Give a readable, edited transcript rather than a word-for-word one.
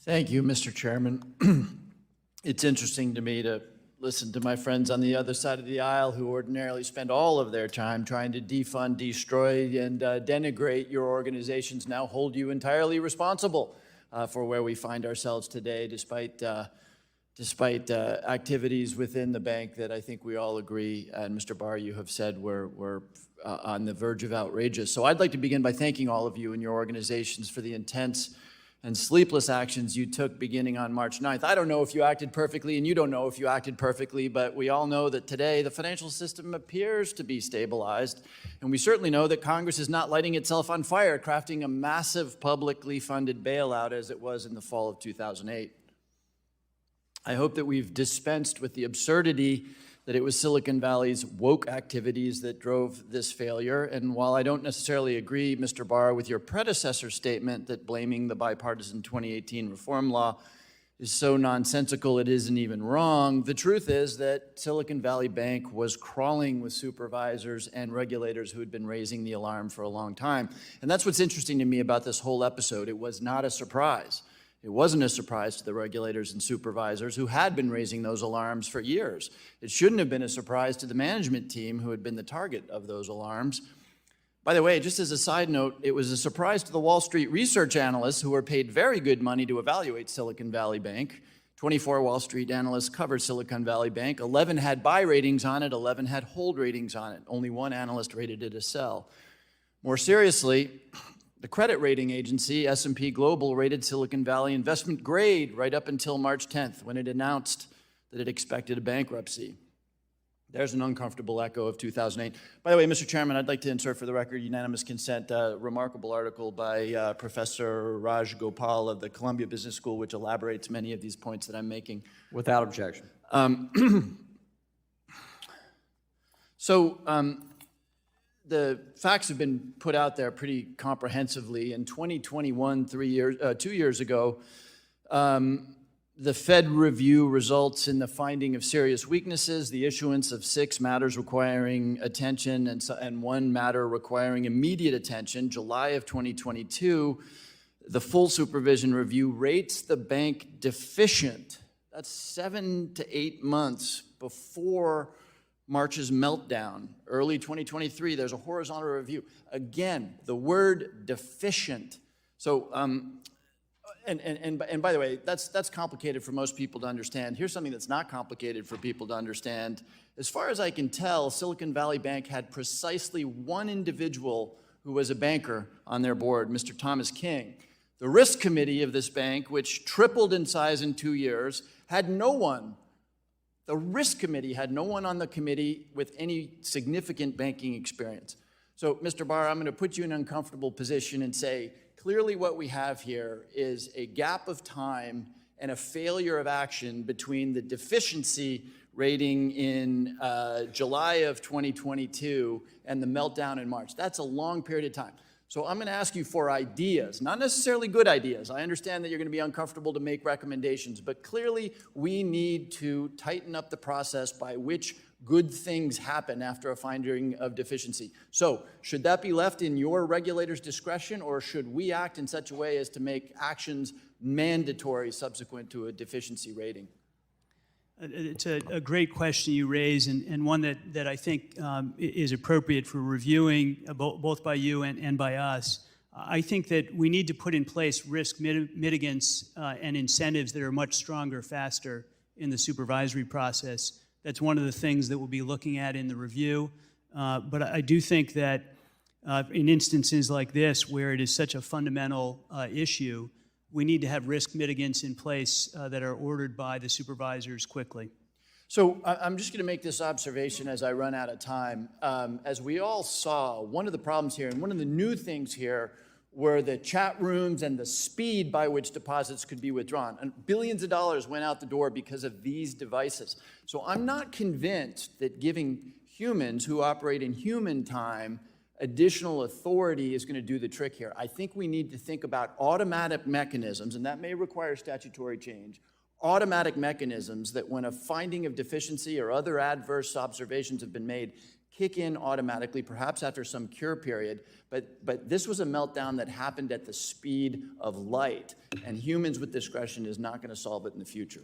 Thank you, Mr. Chairman. It's interesting to me to listen to my friends on the other side of the aisle who ordinarily spend all of their time trying to defund, destroy, and denigrate your organizations, now hold you entirely responsible for where we find ourselves today, despite activities within the bank that I think we all agree, and Mr. Barr, you have said were on the verge of outrageous. So I'd like to begin by thanking all of you and your organizations for the intense and sleepless actions you took beginning on March 9th. I don't know if you acted perfectly, and you don't know if you acted perfectly, but we all know that today the financial system appears to be stabilized, and we certainly know that Congress is not lighting itself on fire, crafting a massive publicly funded bailout as it was in the fall of 2008. I hope that we've dispensed with the absurdity that it was Silicon Valley's woke activities that drove this failure. And while I don't necessarily agree, Mr. Barr, with your predecessor's statement that blaming the bipartisan 2018 reform law is so nonsensical it isn't even wrong, the truth is that Silicon Valley Bank was crawling with supervisors and regulators who had been raising the alarm for a long time. And that's what's interesting to me about this whole episode. It was not a surprise. It wasn't a surprise to the regulators and supervisors who had been raising those alarms for years. It shouldn't have been a surprise to the management team who had been the target of those alarms. By the way, just as a side note, it was a surprise to the Wall Street research analysts who were paid very good money to evaluate Silicon Valley Bank. 24 Wall Street analysts covered Silicon Valley Bank. 11 had buy ratings on it, 11 had hold ratings on it. Only one analyst rated it a sell. More seriously, the credit rating agency, S&P Global, rated Silicon Valley investment grade right up until March 10th when it announced that it expected a bankruptcy. There's an uncomfortable echo of 2008. By the way, Mr. Chairman, I'd like to insert for the record unanimous consent, a remarkable article by Professor Raj Gopal of the Columbia Business School, which elaborates many of these points that I'm making. Without objection. The facts have been put out there pretty comprehensively. In 2021, 2 years ago, the Fed review results in the finding of serious weaknesses, the issuance of 6 matters requiring attention and 1 matter requiring immediate attention. July of 2022, the full supervision review rates the bank deficient. That's 7 to 8 months before March's meltdown. Early 2023, there's a horizontal review. Again, the word deficient. So, and by the way, that's complicated for most people to understand. Here's something that's not complicated for people to understand. As far as I can tell, Silicon Valley Bank had precisely one individual who was a banker on their board, Mr. Thomas King. The risk committee of this bank, which tripled in size in 2 years, had no one. The risk committee had no one on the committee with any significant banking experience. So, Mr. Barr, I'm going to put you in an uncomfortable position and say, clearly what we have here is a gap of time and a failure of action between the deficiency rating in July of 2022 and the meltdown in March. That's a long period of time. So I'm going to ask you for ideas, not necessarily good ideas. I understand that you're going to be uncomfortable to make recommendations, but clearly we need to tighten up the process by which good things happen after a finding of deficiency. So should that be left in your regulator's discretion, or should we act in such a way as to make actions mandatory subsequent to a deficiency rating? It's a great question you raise, and one that I think is appropriate for reviewing both by you and by us. I think that we need to put in place risk mitigants and incentives that are much stronger, faster in the supervisory process. That's one of the things that we'll be looking at in the review. But I do think that in instances like this, where it is such a fundamental issue, we need to have risk mitigants in place that are ordered by the supervisors quickly. So I'm just going to make this observation as I run out of time. As we all saw, one of the problems here, and one of the new things here, were the chat rooms and the speed by which deposits could be withdrawn. And billions of dollars went out the door because of these devices. So I'm not convinced that giving humans who operate in human time additional authority is going to do the trick here. I think we need to think about automatic mechanisms, and that may require statutory change, automatic mechanisms that when a finding of deficiency or other adverse observations have been made, kick in automatically, perhaps after some cure period, but this was a meltdown that happened at the speed of light, and humans with discretion is not going to solve it in the future.